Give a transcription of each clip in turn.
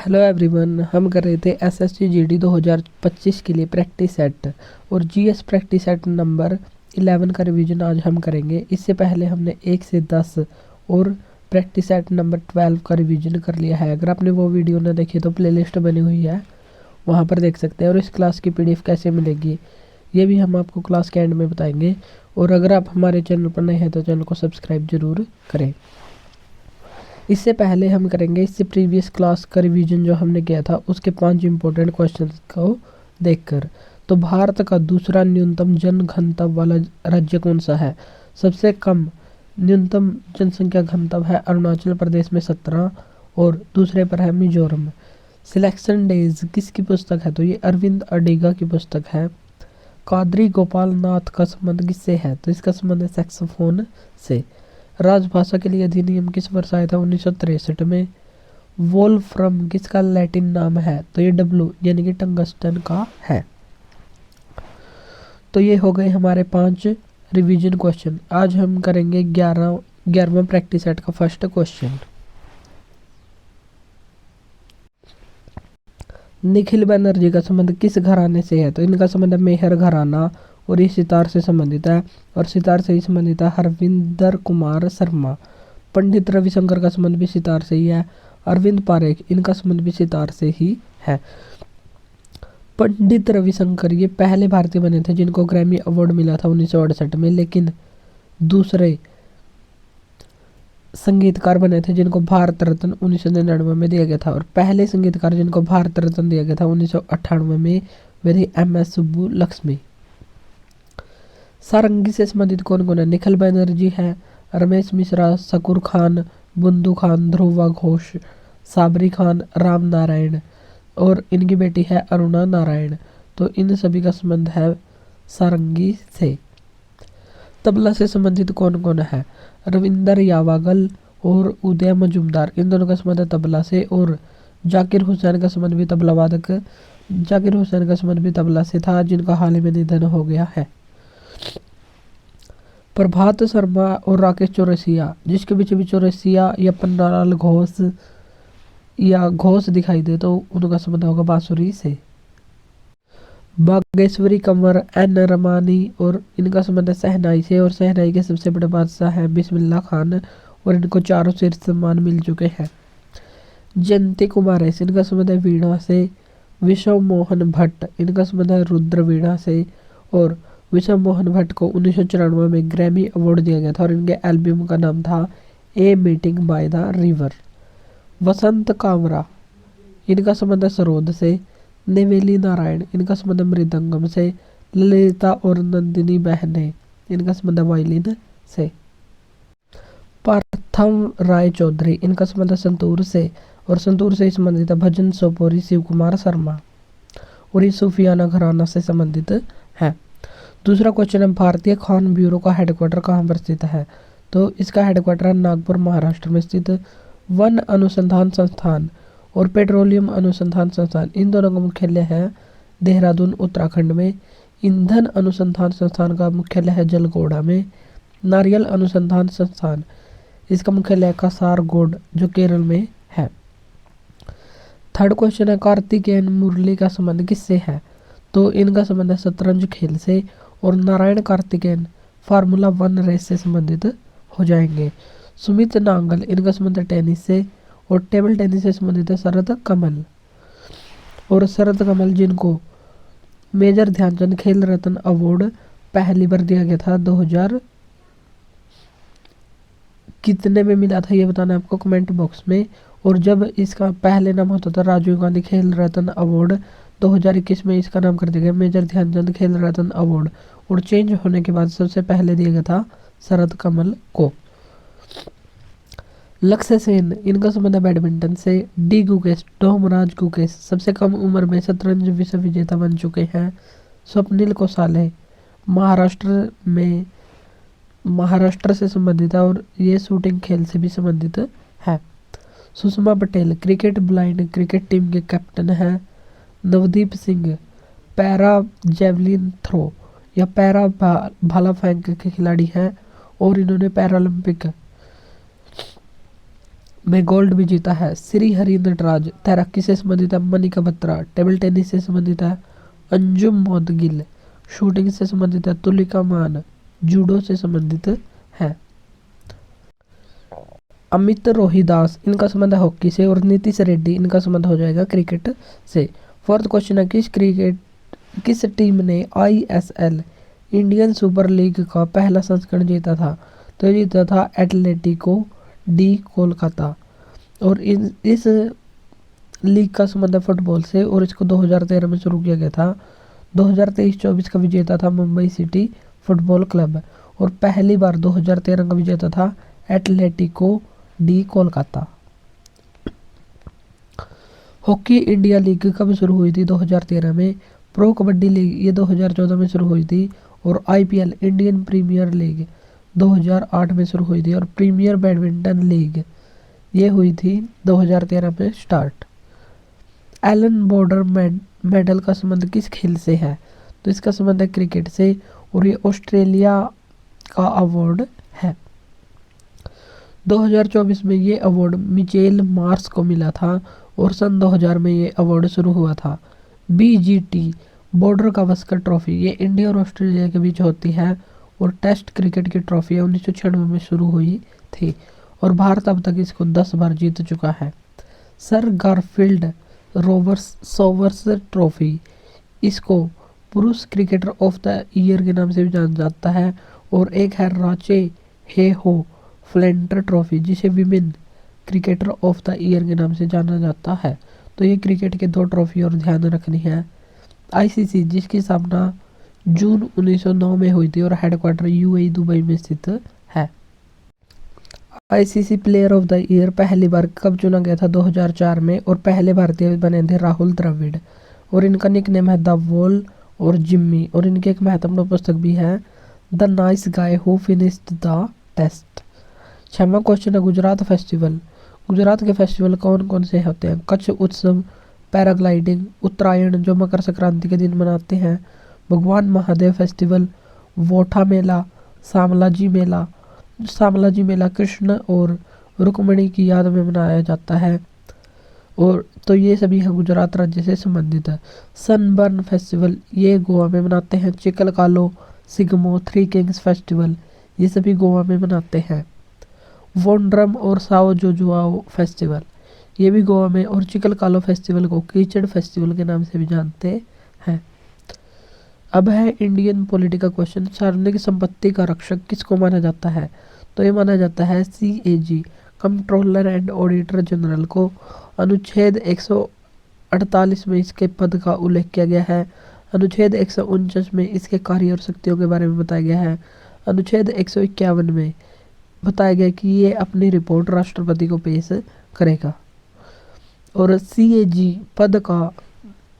Hello everyone, हम कर रहे थे एसएससी जीडी 2025 के लिए प्रैक्टिस सेट और जीएस प्रैक्टिस सेट नंबर 11 का रिवीजन आज हम करेंगे। इससे पहले हमने 1 से 10 और प्रैक्टिस सेट नंबर 12 का रिवीजन कर लिया है। अगर आपने वो वीडियो ना देखी तो प्लेलिस्ट बनी हुई है, वहाँ पर देख सकते हैं। और इस क्लास की पीडीएफ कैसे मिलेगी ये भी हम आपको क्लास के एंड में बताएंगे। और अगर आप हमारे चैनल पर नए हैं तो चैनल को सब्सक्राइब जरूर करें। इससे पहले हम करेंगे इससे प्रीवियस क्लास का रिवीजन जो हमने किया था उसके 5 इंपॉर्टेंट क्वेश्चंस को देखकर। तो भारत का दूसरा न्यूनतम जनघनत्व वाला राज्य कौन सा है? सबसे कम न्यूनतम जनसंख्या घनत्व है अरुणाचल प्रदेश में 17 और दूसरे पर है मिजोरम। सिलेक्शन डेज किसकी पुस्तक है? तो ये अरविंद अडिगा की पुस्तक है। कादरी गोपाल नाथ का संबंध किससे है? तो इसका संबंध है सैक्सोफोन से। राजभाषा के लिए अधिनियम किस वर्ष आया था? 1963 में। वोल्फ्रम किसका लैटिन नाम है? तो ये डब्लू यानी कि टंगस्टन का है। तो ये हो गए हमारे 5 रिवीजन क्वेश्चन। आज हम करेंगे 11वां प्रैक्टिस सेट का फर्स्ट क्वेश्चन। निखिल बनर्जी का संबंध किस घराने से है? तो इनका संबंध मेहर घराना और ये सितार से संबंधित है और सितार से ही संबंधित है हरविंदर कुमार शर्मा। पंडित रविशंकर का संबंध भी सितार से ही है। अरविंद पारेख इनका संबंध भी सितार से ही है। पंडित रविशंकर ये पहले भारतीय बने थे जिनको ग्रैमी अवार्ड मिला था 1968 में, लेकिन दूसरे संगीतकार बने थे जिनको भारत रत्न 1999 में दिया गया था। और पहले संगीतकार जिनको भारत रत्न दिया गया था 1998 में वे थे MS सुब्बुलक्ष्मी। सारंगी से संबंधित कौन कौन है? निखिल बनर्जी है, रमेश मिश्रा, शकूर खान, बुंदू खान, ध्रुवा घोष, साबरी खान, राम नारायण और इनकी बेटी है अरुणा नारायण। तो इन सभी का संबंध है सारंगी से। तबला से संबंधित कौन कौन है? रविंदर यावागल और उदय मजुमदार, इन दोनों का संबंध है तबला से। और जाकिर हुसैन का संबंध भी तबला से था, जिनका हाल ही में निधन हो गया है। प्रभात शर्मा और राकेश चौरसिया, जिसके पीछे भी चौरसिया या पन्नालाल घोष या घोष दिखाई दे तो उनका संबंध होगा बांसुरी से। बागेश्वरी कंवर, एन रमानी और इनका संबंध है शहनाई से। और शहनाई के सबसे बड़े बादशाह हैं बिस्मिल्लाह खान और इनको 4 शीर्ष सम्मान मिल चुके हैं। जयंती कुमार है, इनका संबंध है वीणा से। विश्व मोहन भट्ट इनका संबंध है रुद्र वीणा से। और विश्व मोहन भट्ट को 1994 में ग्रैमी अवार्ड दिया गया था और इनके एल्बम का नाम था a meeting by the river. वसंत कामरा इनका संबंध है सरोद से। नेवेली नारायण इनका संबंध है मृदंगम से। ललिता और नंदिनी बहने इनका संबंध है वायलिन से। पार्थम राय चौधरी इनका संबंध है संतूर से और संतूर से संबंधित है भजन सोपोरी शिव कुमार शर्मा और ये सूफियाना घराना से संबंधित है। दूसरा क्वेश्चन है भारतीय खान ब्यूरो का हेडक्वार्टर कहाँ पर स्थित है? तो इसका हेडक्वार्टर है नागपुर महाराष्ट्र में स्थित। वन अनुसंधान संस्थान और पेट्रोलियम अनुसंधान संस्थान इन दोनों का मुख्यालय है देहरादून उत्तराखंड में। ईंधन अनुसंधान संस्थान का मुख्यालय है जलगोड़ा में। नारियल अनुसंधान संस्थान इसका मुख्यालय है कासारगोड जो केरल में है। थर्ड क्वेश्चन है कार्तिकेयन मुरली का संबंध किससे है? तो इनका संबंध है शतरंज खेल से। और नारायण कार्तिकेयन फार्मूला 1 रेस से संबंधित हो जाएंगे। सुमित नांगल इनका संबंध है टेनिस से। और टेबल टेनिस से संबंधित है शरद कमल। और शरद कमल जिनको मेजर ध्यानचंद खेल रत्न अवार्ड पहली बार दिया गया था 2000 कितने में मिला था ये बताना आपको कमेंट बॉक्स में। और जब इसका पहले नाम होता था राजीव गांधी खेल रत्न अवार्ड, 2021 में इसका नाम कर दिया गया मेजर ध्यानचंद खेल रत्न अवार्ड। और चेंज होने के बाद सबसे पहले दिया गया था शरद कमल को। लक्ष्य सेन इनका संबंध है बैडमिंटन से। डी गुकेश डोमराज गुकेश सबसे कम उम्र में शतरंज विश्व विजेता बन चुके हैं। स्वप्निल कोसाले महाराष्ट्र से संबंधित है और ये शूटिंग खेल से भी संबंधित है। Sushma Patel cricket blind cricket team के कैप्टन हैं। Navdeep Singh para javelin throw या पैरा भाला फेंक के खिलाड़ी हैं और इन्होंने पैरालंपिक में गोल्ड भी जीता है। श्री हरि नटराज तैराकी से संबंधित है। मनिका बत्रा टेबल टेनिस से संबंधित है। अंजुम मोदगिल शूटिंग से संबंधित है। तुलिका मान जूडो से संबंधित है। अमित रोहिदास इनका संबंध है हॉकी से। और नीतीश रेड्डी इनका संबंध हो जाएगा क्रिकेट से। फोर्थ क्वेश्चन है किस टीम ने ISL इंडियन सुपर लीग का पहला संस्करण जीता था? तो ये जीता था एटलेटिको डी कोलकाता। और इस लीग का संबंध है फुटबॉल से और इसको 2013 में शुरू किया गया था। 2023-24 का विजेता था मुंबई सिटी फुटबॉल क्लब और पहली बार 2013 का विजेता था Atletico D Kolkata. Hockey India league कब शुरू हुई थी? 2013 में। प्रो कबड्डी लीग ये 2014 में शुरू हुई थी। और IPL इंडियन प्रीमियर लीग 2008 में शुरू हुई थी। और प्रीमियर बैडमिंटन लीग ये हुई थी 2013 में स्टार्ट। एलन बॉर्डर मेडल का संबंध किस खेल से है? तो इसका संबंध है क्रिकेट से और ये ऑस्ट्रेलिया का अवार्ड है। 2024 में ये अवार्ड मिचेल मार्स को मिला था और सन 2000 में ये अवार्ड शुरू हुआ था। BGT बॉर्डर गावस्कर ट्रॉफी ये इंडिया और ऑस्ट्रेलिया के बीच होती है और टेस्ट क्रिकेट की ट्रॉफी 1996 में शुरू हुई थी और भारत अब तक इसको 10 बार जीत चुका है। सर गारफील्ड सोवर्स ट्रॉफी इसको पुरुष क्रिकेटर ऑफ द ईयर के नाम से भी जाना जाता है। और एक है राचे हे हो फ्लेंटर ट्रॉफी जिसे women cricketer of the year के नाम से जाना जाता है। तो ये क्रिकेट के 2 ट्रॉफी और ध्यान रखनी है। ICC जिसकी स्थापना जून 1909 में हुई थी और हेडक्वार्टर UAE दुबई में स्थित है। ICC player of the year पहली बार कब चुना गया था? 2004 में और पहले भारतीय बने थे राहुल द्रविड़। और इनका निकनेम है द वॉल और जिम्मी। और इनकी एक महत्वपूर्ण पुस्तक भी है the nice guy who finished the test. 6वां क्वेश्चन है गुजरात फेस्टिवल। गुजरात के फेस्टिवल कौन कौन से होते हैं? कच्छ उत्सव, पैराग्लाइडिंग, उत्तरायण जो मकर संक्रांति के दिन मनाते हैं, भगवान महादेव फेस्टिवल, वोठा मेला, सामलाजी मेला कृष्ण और रुक्मणी की याद में मनाया जाता है। और तो ये सभी हैं गुजरात राज्य से संबंधित है। सनबर्न फेस्टिवल ये गोवा में मनाते हैं। चिकलकालो, सिगमो, 3 किंग्स फेस्टिवल ये सभी गोवा में मनाते हैं। वोंड्रम और साओ जोजुआओ फेस्टिवल ये भी गोवा में। और चिकलकालो फेस्टिवल को कीचड़ फेस्टिवल के नाम से भी जानते हैं। अब है इंडियन पॉलिटिकल क्वेश्चन। सार्वजनिक संपत्ति का रक्षक किसको माना जाता है? तो ये माना जाता है CAG controller and auditor general को। अनुच्छेद 148 में इसके पद का उल्लेख किया गया है। अनुच्छेद 149 में इसके कार्य और शक्तियों के बारे में बताया गया है। अनुच्छेद 151 में बताया गया कि ये अपनी रिपोर्ट राष्ट्रपति को पेश करेगा। और CAG पद का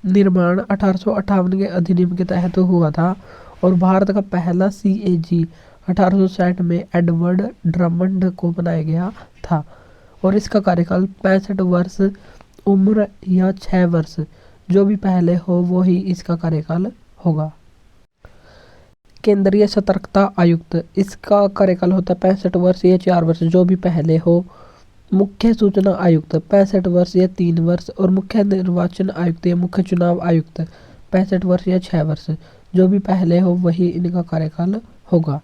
निर्माण 1858 के अधिनियम के तहत हुआ था और भारत का पहला CAG 1860 में एडवर्ड ड्रमंड को बनाया गया था। और इसका कार्यकाल 65 वर्ष उम्र या 6 वर्ष जो भी पहले हो वो ही इसका कार्यकाल होगा। केंद्रीय सतर्कता आयुक्त इसका कार्यकाल होता है 65 वर्ष या 4 वर्ष जो भी पहले हो। मुख्य सूचना आयुक्त 65 वर्ष या 3 वर्ष। और मुख्य निर्वाचन आयुक्त या मुख्य चुनाव आयुक्त 65 वर्ष या 6 वर्ष जो भी पहले हो वही इनका कार्यकाल होगा।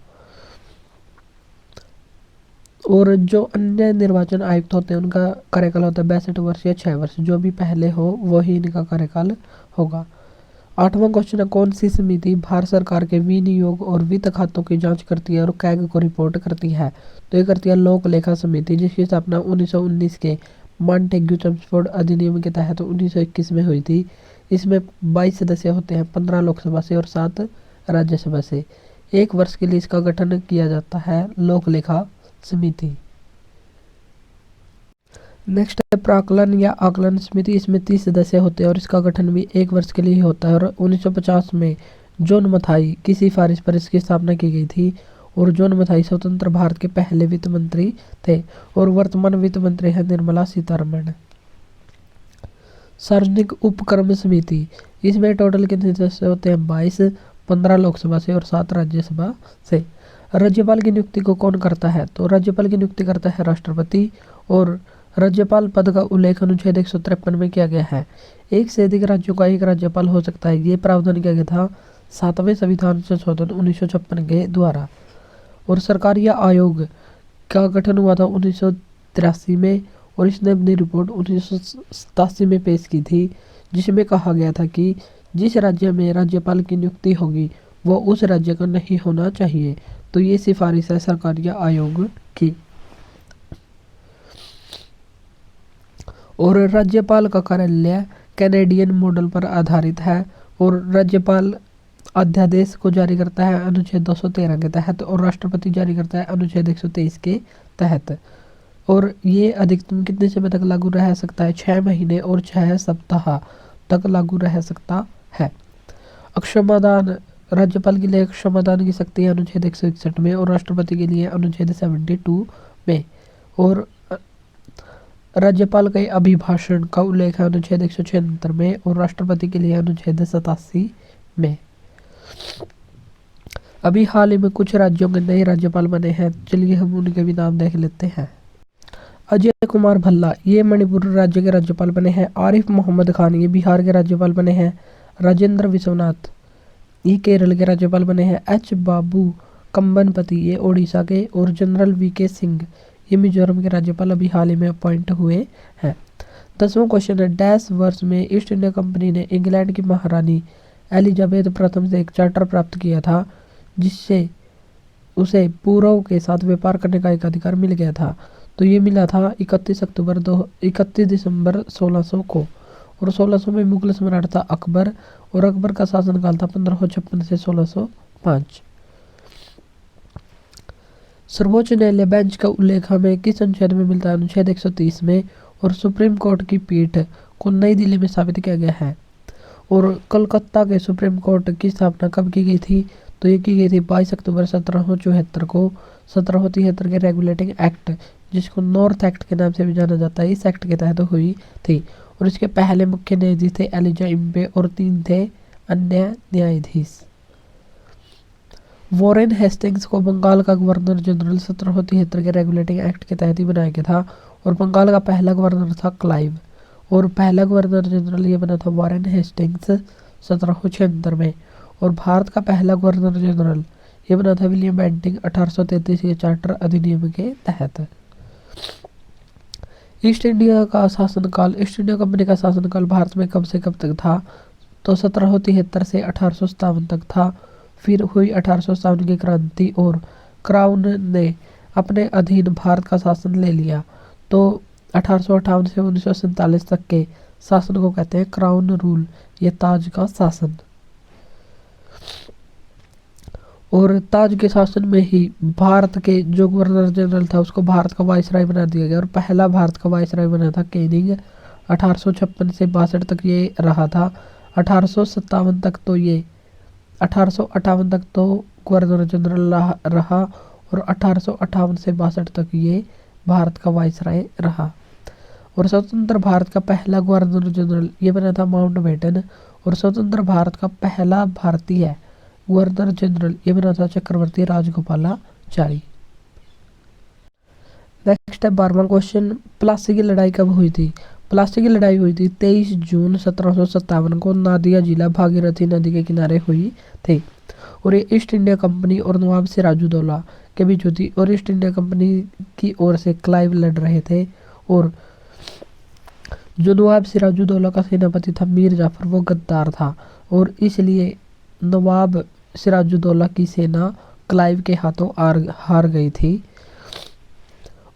और जो अन्य निर्वाचन आयुक्त होते हैं उनका कार्यकाल होता है 62 वर्ष या 6 वर्ष जो भी पहले हो वही इनका कार्यकाल होगा। 8वां क्वेश्चन है कौन सी समिति भारत सरकार के विनियोग और वित्त खातों की जांच करती है और कैग को रिपोर्ट करती है? तो ये करती है लोक लेखा समिति जिसकी स्थापना 1919 के मॉन्टेग्यू चम्सफोर्ड अधिनियम के तहत 1921 में हुई थी। इसमें 22 सदस्य होते हैं, 15 लोकसभा से और 7 राज्यसभा से। 1 वर्ष के लिए इसका गठन किया जाता है लोक लेखा समिति। नेक्स्ट है प्राक्कलन या आकलन समिति। इसमें 30 सदस्य होते हैं और इसका गठन भी 1 वर्ष के लिए होता है। और 1950 में जॉन मथाई की सिफारिश पर इसकी स्थापना की गई थी। और जॉन मथाई स्वतंत्र भारत के पहले वित्त मंत्री थे और वर्तमान वित्त मंत्री है निर्मला सीतारमण। सार्वजनिक उपक्रम समिति इसमें टोटल कितने सदस्य होते हैं? 22, 15 लोकसभा से और 7 राज्यसभा से। राज्यपाल की नियुक्ति को कौन करता है? तो राज्यपाल की नियुक्ति करता है राष्ट्रपति। और राज्यपाल पद का उल्लेख अनुच्छेद 153 में किया गया है। एक से अधिक राज्यों का एक राज्यपाल हो सकता है। ये प्रावधान किया गया था 7वें संविधान संशोधन 1956 के द्वारा। और सरकारी आयोग का गठन हुआ था 1983 में और इसने अपनी रिपोर्ट 1987 में पेश की थी, जिसमें कहा गया था कि जिस राज्य में राज्यपाल की नियुक्ति होगी वो उस राज्य का नहीं होना चाहिए। तो ये सिफारिश है सरकारी आयोग की। और राज्यपाल का कार्यालय कैनेडियन मॉडल पर आधारित है और राज्यपाल अध्यादेश को जारी करता है अनुच्छेद 213 के तहत और राष्ट्रपति जारी करता है अनुच्छेद 123 के तहत। और ये अधिकतम कितने समय तक लागू रह सकता है? 6 महीने और 6 सप्ताह तक लागू रह सकता है। अक्षमादान राज्यपाल के लिए क्षमादान की शक्ति है अनुच्छेद 161 में और राष्ट्रपति के लिए अनुच्छेद 72 में। और राज्यपाल के अभिभाषण का उल्लेख है अनुच्छेद 176 में और राष्ट्रपति के लिए अनुच्छेद 87 में। अभी हाल ही में कुछ राज्यों के नए राज्यपाल बने हैं, चलिए हम उनके भी नाम देख लेते हैं। अजय कुमार भल्ला ये मणिपुर राज्य के राज्यपाल बने हैं। आरिफ मोहम्मद खान ये बिहार के राज्यपाल बने हैं। राजेंद्र विश्वनाथ ये केरल के राज्यपाल बने हैं। एच बाबू कंबनपति ये ओडिशा के और जनरल वीके सिंह ये मिजोरम के राज्यपाल अभी हाल ही में अपॉइंट हुए हैं। 10वां क्वेश्चन है, डैश वर्ष में ईस्ट इंडिया कंपनी ने इंग्लैंड की महारानी एलिजाबेथ प्रथम से एक चार्टर प्राप्त किया था, जिससे उसे पूर्व के साथ व्यापार करने का एक अधिकार मिल गया था। तो ये मिला था 31 दिसंबर 1600 को। और 1600 में मुगल सम्राट था अकबर और अकबर का शासनकाल था 1556 से 1605। सर्वोच्च न्यायालय बेंच का उल्लेख हमें किस अनुच्छेद में मिलता है? अनुच्छेद 130 में। और सुप्रीम कोर्ट की पीठ को नई दिल्ली में स्थापित किया गया है। और कलकत्ता के सुप्रीम कोर्ट की स्थापना कब की गई थी? तो ये की गई थी 22 अक्टूबर 1774 को। 1773 के रेगुलेटिंग एक्ट, जिसको नॉर्थ एक्ट के नाम से भी जाना जाता है, इस एक्ट के तहत हुई थी। और इसके पहले मुख्य न्यायाधीश थे एलिजा इम्बे और 3 थे अन्य न्यायाधीश। वॉरेन हेस्टिंग्स को बंगाल का गवर्नर जनरल 1773 के रेगुलेटिंग एक्ट के तहत ही बनाया गया था। और बंगाल का पहला गवर्नर था क्लाइव और पहला गवर्नर जनरल ये बना था वॉरेन हेस्टिंग्स 1776 में। और भारत का पहला गवर्नर जनरल ये बना था विलियम बेंटिंग 1833 के चार्टर अधिनियम के तहत। ईस्ट इंडिया कंपनी का शासनकाल भारत में कब से कब तक था? तो 1773 से 1857 तक था। फिर हुई 1857 की क्रांति और क्राउन ने अपने अधीन भारत का शासन ले लिया। तो 1858 से 1947 तक के शासन को कहते हैं क्राउन रूल, ये ताज का शासन। और ताज के शासन में ही भारत के जो गवर्नर जनरल था उसको भारत का वायसराय बना दिया गया। और पहला भारत का वायसराय बना था कैनिंग। 1856 से 62 तक ये रहा था। 1858 तक तो गवर्नर जनरल रहा और 1858 से 62 तक ये भारत का वायसराय रहा। और स्वतंत्र भारत का पहला गवर्नर जनरल ये बना था माउंटबेटन। और स्वतंत्र भारत का पहला भारतीय गवर्नर जनरल ये बना था चक्रवर्ती राजगोपालाचारी। नेक्स्ट है 12वां क्वेश्चन, प्लासी की लड़ाई कब हुई थी? प्लासी की लड़ाई हुई थी 23 जून 1757 को नादिया जिला भागीरथी नदी के किनारे हुई थी। और ये ईस्ट इंडिया कंपनी और नवाब सिराजुद्दौला के बीच हुई थी। और ईस्ट इंडिया कंपनी की ओर से क्लाइव लड़ रहे थे और जो नवाब सिराजुद्दौला का सेनापति था मीर जाफर वो गद्दार था और इसलिए नवाब सिराजुद्दौला की सेना क्लाइव के हाथों हार गई थी।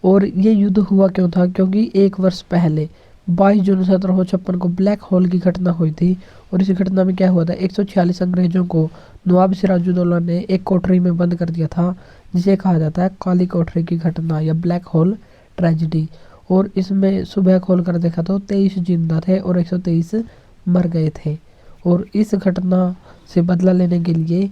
और ये युद्ध हुआ क्यों था? क्योंकि एक वर्ष पहले 22 जून 1756 को ब्लैक होल की घटना हुई थी। और इस घटना में क्या हुआ था? 146 अंग्रेजों को नवाब सिराजुद्दौला ने एक कोठरी में बंद कर दिया था, जिसे कहा जाता है काली कोठरी की घटना या ब्लैक होल ट्रेजिडी। और इसमें सुबह खोल कर देखा तो 23 जिंदा थे और 123 मर गए थे। और इस घटना से बदला लेने के लिए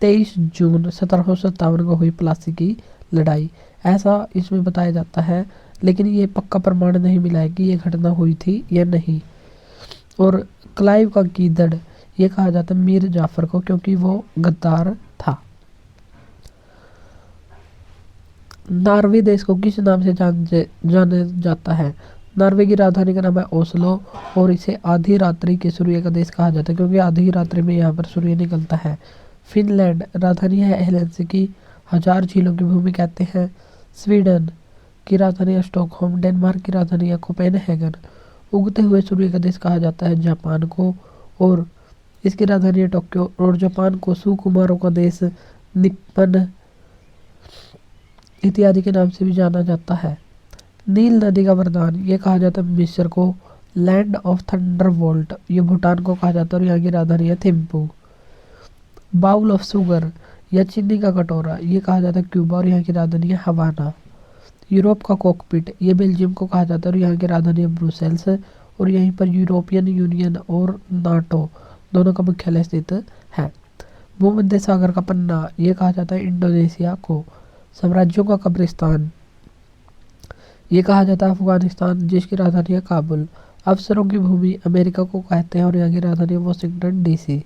23 जून 1757 को हुई प्लासी की लड़ाई, ऐसा इसमें बताया जाता है। लेकिन ये पक्का प्रमाण नहीं मिला है कि ये घटना हुई थी या नहीं। और क्लाइव का गीदड़ ये कहा जाता है मीर जाफर को, क्योंकि वो गद्दार था। नॉर्वे देश को किस नाम से जाना जाता है? नॉर्वे की राजधानी का नाम है ओस्लो और इसे आधी रात्रि के सूर्य का देश कहा जाता है क्योंकि आधी रात्रि में यहाँ पर सूर्य निकलता है। फिनलैंड राजधानी है हेलेंसिकी, हजार झीलों की भूमि कहते हैं। स्वीडन की राजधानी है स्टॉकहोम। डेनमार्क की राजधानी है कोपेनहेगन। उगते हुए सूर्य का देश कहा जाता है जापान को और इसकी राजधानी है टोक्यो। और जापान को सुकुमारों का देश, निप्पन इत्यादि के नाम से भी जाना जाता है। नील नदी का वरदान ये कहा जाता है मिस्र को लैंड ऑफ थंडरबोल्ट, ये भूटान को कहा जाता है और यहाँ की राजधानी है थिम्पू। बाउल ऑफ शुगर या चीनी का कटोरा ये कहा जाता है क्यूबा और यहाँ की राजधानी है हवाना। यूरोप का कॉकपिट ये बेल्जियम को कहा जाता है और यहाँ की राजधानी है ब्रुसेल्स और यहीं पर यूरोपियन यूनियन और नाटो दोनों का मुख्यालय स्थित है। भूमध्य सागर का पन्ना ये कहा जाता है इंडोनेशिया को। साम्राज्यों का कब्रिस्तान ये कहा जाता है अफगानिस्तान जिसकी राजधानी है काबुल। अफसरों की भूमि अमेरिका को कहते हैं और यहाँ की राजधानी है वाशिंगटन डीसी।